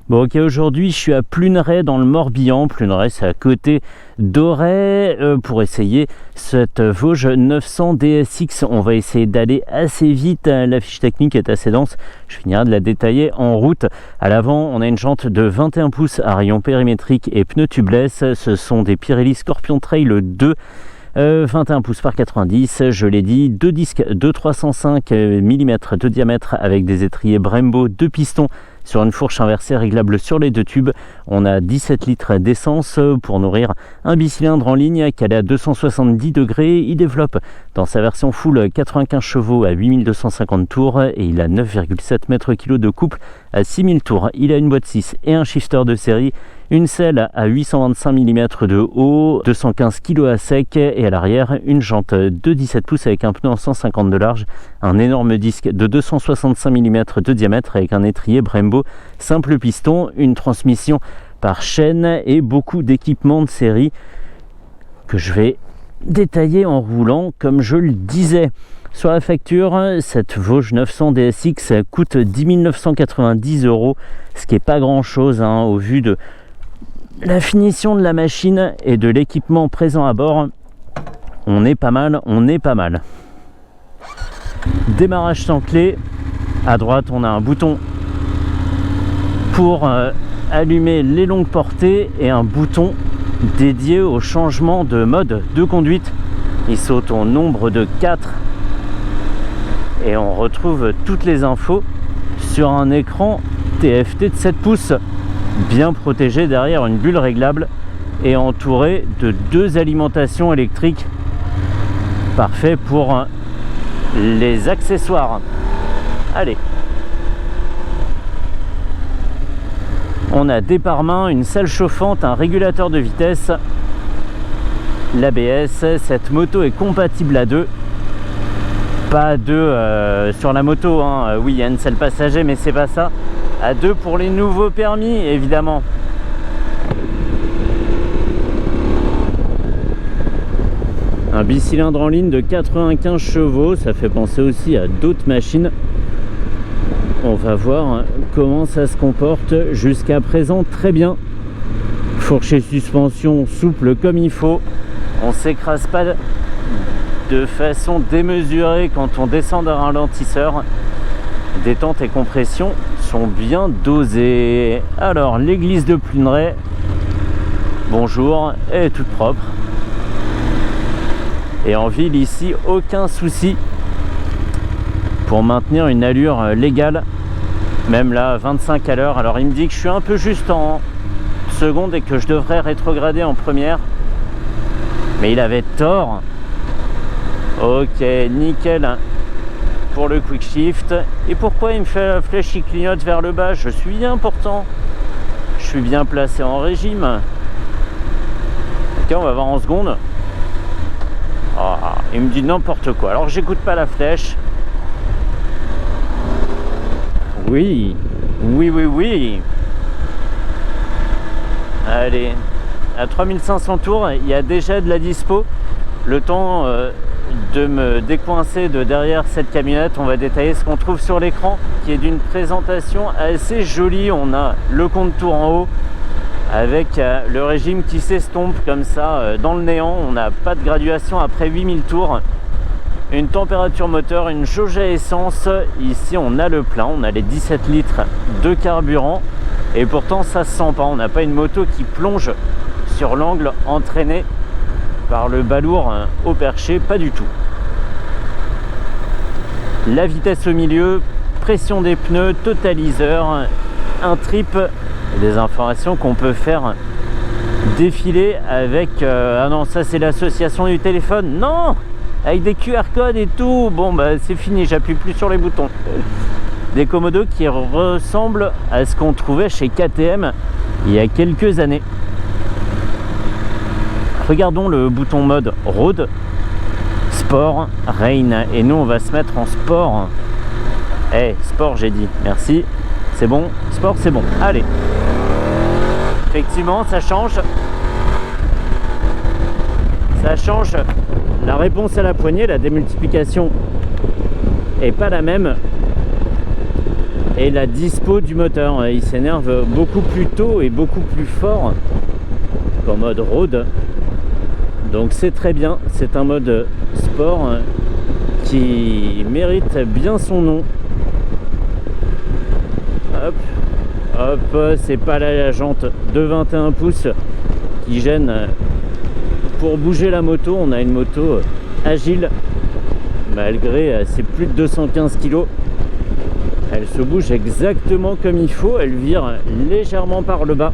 Bon ok, aujourd'hui je suis à Pluneret dans le Morbihan. Pluneret c'est à côté d'Auray pour essayer cette Vosges 900 DSX. On va essayer d'aller assez vite, la fiche technique est assez dense, je finirai de la détailler en route. À l'avant on a une jante de 21 pouces à rayon périmétrique et pneus tubeless. Ce sont des Pirelli Scorpion Trail 2 21 pouces par 90, je l'ai dit, deux disques de 305 mm de diamètre avec des étriers Brembo, 2 pistons sur une fourche inversée réglable sur les 2 tubes. On a 17 litres d'essence pour nourrir un bicylindre en ligne calé à 270 degrés. Il développe dans sa version full 95 chevaux à 8250 tours et il a 9,7 m3 de couple à 6000 tours. Il a une boîte 6 et un shifter de série. Une selle à 825 mm de haut, 215 kg à sec et à l'arrière une jante de 17 pouces avec un pneu en 150 de large, un énorme disque de 265 mm de diamètre avec un étrier Brembo simple piston, une transmission par chaîne et beaucoup d'équipements de série que je vais détailler en roulant comme je le disais. Sur la facture, cette Vosges 900 DSX coûte 10 990 €, ce qui n'est pas grand chose au vu de la finition de la machine et de l'équipement présent à bord. On est pas mal, Démarrage sans clé. À droite, on a un bouton pour allumer les longues portées et un bouton dédié au changement de mode de conduite. Il saute au nombre de 4 et on retrouve toutes les infos sur un écran TFT de 7 pouces. Bien protégé derrière une bulle réglable et entouré de 2 alimentations électriques. Parfait pour les accessoires. Allez. On a des pare-mains, une selle chauffante, un régulateur de vitesse, l'ABS. Cette moto est compatible à 2. Pas 2 sur la moto, oui il y a une selle passager mais c'est pas ça. À 2 pour les nouveaux permis évidemment. Un bicylindre en ligne de 95 chevaux, ça fait penser aussi à d'autres machines. On va voir comment ça se comporte. Jusqu'à présent très bien. Fourche suspension souple comme il faut. On s'écrase pas de façon démesurée quand on descend d'un ralentisseur. Détente et compression sont bien dosées. Alors l'église de Pluneret, bonjour, elle est toute propre. Et en ville ici, aucun souci pour maintenir une allure légale. Même là, 25 à l'heure. Alors il me dit que je suis un peu juste en seconde et que je devrais rétrograder en première. Mais il avait tort. Ok, nickel pour le quick shift. Et pourquoi il me fait la flèche qui clignote vers le bas? Je suis bien pourtant. Je suis bien placé en régime. Ok, on va voir en seconde. Oh, il me dit n'importe quoi. Alors j'écoute pas la flèche. Oui. Allez. À 3500 tours, il y a déjà de la dispo. Le temps de me décoincer de derrière cette camionnette, on va détailler ce qu'on trouve sur l'écran qui est d'une présentation assez jolie. On a le contour en haut avec le régime qui s'estompe comme ça dans le néant. On n'a pas de graduation après 8000 tours. Une température moteur, une jauge à essence. Ici on a le plein, on a les 17 litres de carburant et pourtant ça se sent pas. On n'a pas une moto qui plonge sur l'angle entraîné par le balourd au perché, pas du tout. La vitesse au milieu, pression des pneus, totaliseur, un trip, des informations qu'on peut faire défiler avec ah non, ça c'est l'association du téléphone, non, avec des QR codes et tout. Bon bah c'est fini, j'appuie plus sur les boutons. Des commodos qui ressemblent à ce qu'on trouvait chez KTM il y a quelques années. Regardons le bouton mode Road, Sport, Rain. Et nous on va se mettre en Sport. Sport j'ai dit, merci. C'est bon, Sport c'est bon. Allez. Effectivement ça change. Ça change la réponse à la poignée, la démultiplication est pas la même. et la dispo du moteur. Il s'énerve beaucoup plus tôt et beaucoup plus fort qu'en mode road. Donc c'est très bien, c'est un mode sport qui mérite bien son nom. Hop, hop, c'est pas la jante de 21 pouces qui gêne pour bouger la moto. On a une moto agile malgré ses plus de 215 kg. Elle se bouge exactement comme il faut, elle vire légèrement par le bas.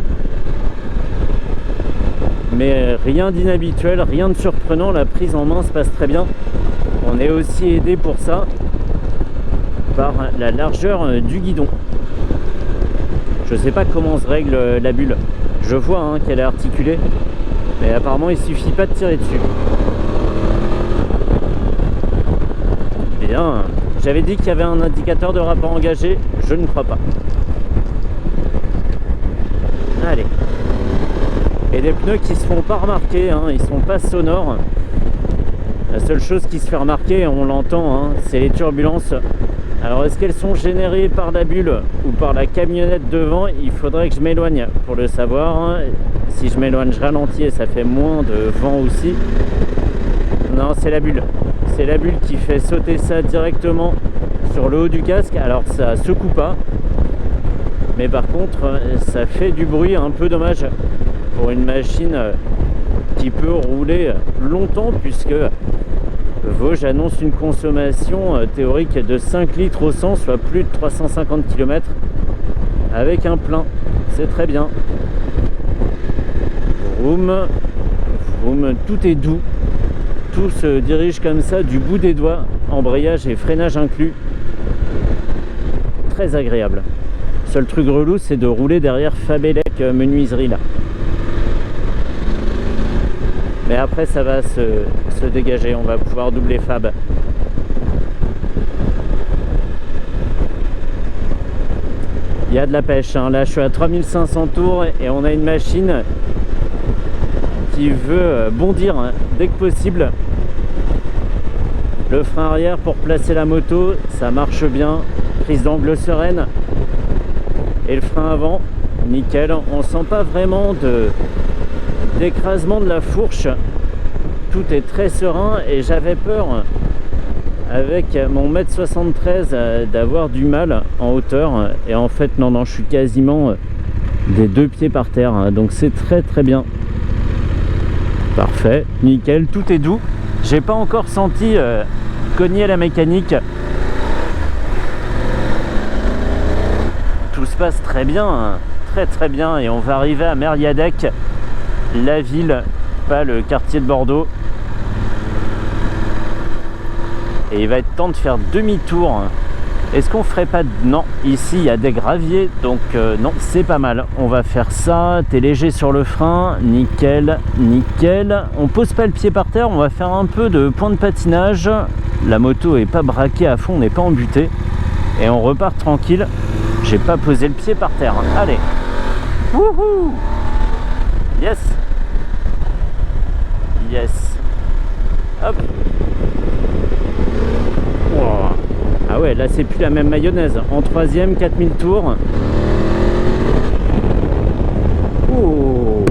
Mais rien d'inhabituel, rien de surprenant, la prise en main se passe très bien. On est aussi aidé pour ça par la largeur du guidon. Je sais pas comment se règle la bulle. Je vois qu'elle est articulée, mais apparemment il suffit pas de tirer dessus. Bien, j'avais dit qu'il y avait un indicateur de rapport engagé, je ne crois pas. Allez. Et des pneus qui se font pas remarquer, ils sont pas sonores. La seule chose qui se fait remarquer, on l'entend, c'est les turbulences. Alors est-ce qu'elles sont générées par la bulle ou par la camionnette devant? Il faudrait que je m'éloigne pour le savoir. Si je m'éloigne, je ralentis et ça fait moins de vent aussi. Non, c'est la bulle. C'est la bulle qui fait sauter ça directement sur le haut du casque. Alors ça secoue pas, mais par contre ça fait du bruit un peu dommage pour une machine qui peut rouler longtemps, puisque Vosges annonce une consommation théorique de 5 litres au 100, soit plus de 350 km avec un plein. C'est très bien. Vroom, vroom, tout est doux. Tout se dirige comme ça du bout des doigts, embrayage et freinage inclus. Très agréable. Seul truc relou, c'est de rouler derrière Fabelec menuiserie là. Mais après ça va se dégager, on va pouvoir doubler Fab. Il y a de la pêche, là je suis à 3500 tours et on a une machine qui veut bondir dès que possible. Le frein arrière pour placer la moto, ça marche bien, prise d'angle sereine. Et le frein avant, nickel, on sent pas vraiment d'écrasement de la fourche. Tout est très serein et j'avais peur avec mon 1m73 d'avoir du mal en hauteur, et en fait non, je suis quasiment des 2 pieds par terre, donc c'est très très bien. Parfait, nickel, tout est doux. J'ai pas encore senti cogner la mécanique. Tout se passe très bien, très très bien, et on va arriver à Mériadeck, la ville, pas le quartier de Bordeaux. Et il va être temps de faire demi-tour. Est-ce qu'on ferait pas... Non, ici il y a des graviers, donc non, c'est pas mal. On va faire ça, t'es léger sur le frein, nickel, nickel. On pose pas le pied par terre, on va faire un peu de point de patinage. La moto est pas braquée à fond, on n'est pas embuté. Et on repart tranquille. J'ai pas posé le pied par terre. Allez. Wouhou! Yes! Yes! Hop! Wow. Ah ouais, là c'est plus la même mayonnaise. En troisième, 4000 tours. Oh.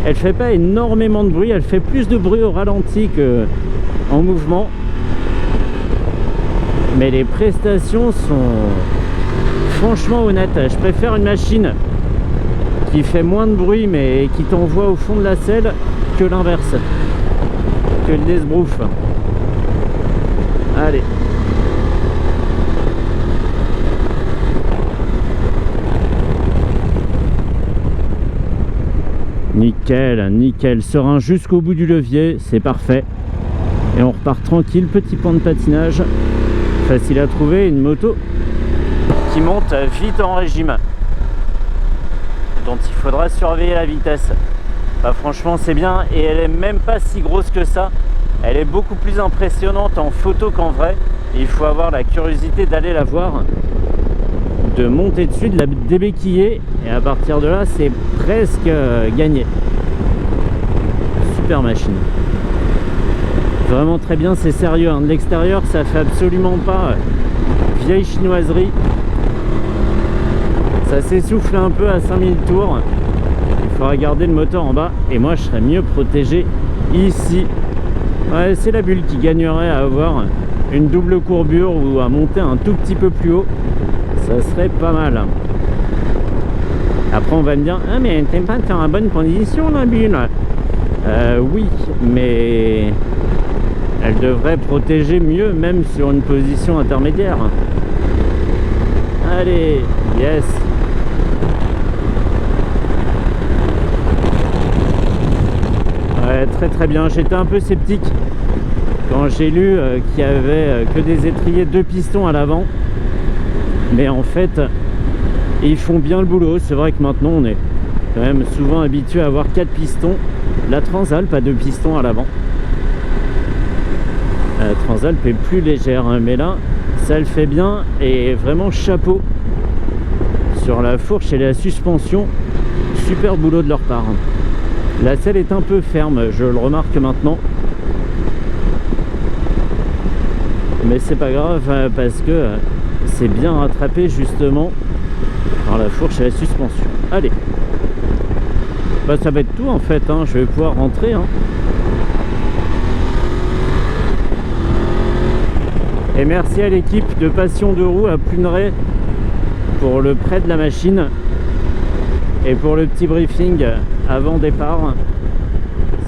Elle fait pas énormément de bruit, elle fait plus de bruit au ralenti que en mouvement. Mais les prestations sont franchement honnêtes. Je préfère une machine qui fait moins de bruit mais qui t'envoie au fond de la selle que l'inverse, que le Desbrouf. Allez. Nickel, nickel, serein jusqu'au bout du levier, c'est parfait. Et on repart tranquille, petit point de patinage, facile à trouver, une moto qui monte vite en régime, dont il faudra surveiller la vitesse. Bah, franchement c'est bien, et elle est même pas si grosse que ça. Elle est beaucoup plus impressionnante en photo qu'en vrai. Et il faut avoir la curiosité d'aller la voir, de monter dessus, de la débéquiller, et à partir de là c'est presque gagné. Super machine, vraiment très bien, c'est sérieux, de l'extérieur ça fait absolument pas vieille chinoiserie. Ça s'essouffle un peu à 5000 tours. Il faudra garder le moteur en bas et moi je serais mieux protégé ici. Ouais, c'est la bulle qui gagnerait à avoir une double courbure ou à monter un tout petit peu plus haut. Ça serait pas mal. Après on va me dire, ah mais t'es pas en bonne condition la bulle. Oui, mais elle devrait protéger mieux même sur une position intermédiaire. Allez, yes. Ouais, très très bien. J'étais un peu sceptique quand j'ai lu qu'il y avait que des étriers 2 pistons à l'avant. Mais en fait, ils font bien le boulot. C'est vrai que maintenant, on est quand même souvent habitué à avoir 4 pistons. La Transalp a 2 pistons à l'avant. La Transalp est plus légère, hein, mais là, ça le fait bien. Et vraiment, chapeau sur la fourche et la suspension. Super boulot de leur part. La selle est un peu ferme, je le remarque maintenant. Mais c'est pas grave parce que c'est bien rattrapé justement par la fourche et la suspension. Allez, bah, ça va être tout en fait, hein. Je vais pouvoir rentrer. Hein. Et merci à l'équipe de Passion de Roue à Pluneret pour le prêt de la machine et pour le petit briefing avant départ.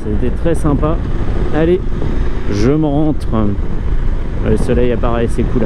C'était très sympa. Allez, je me rentre. Le soleil apparaît, c'est cool.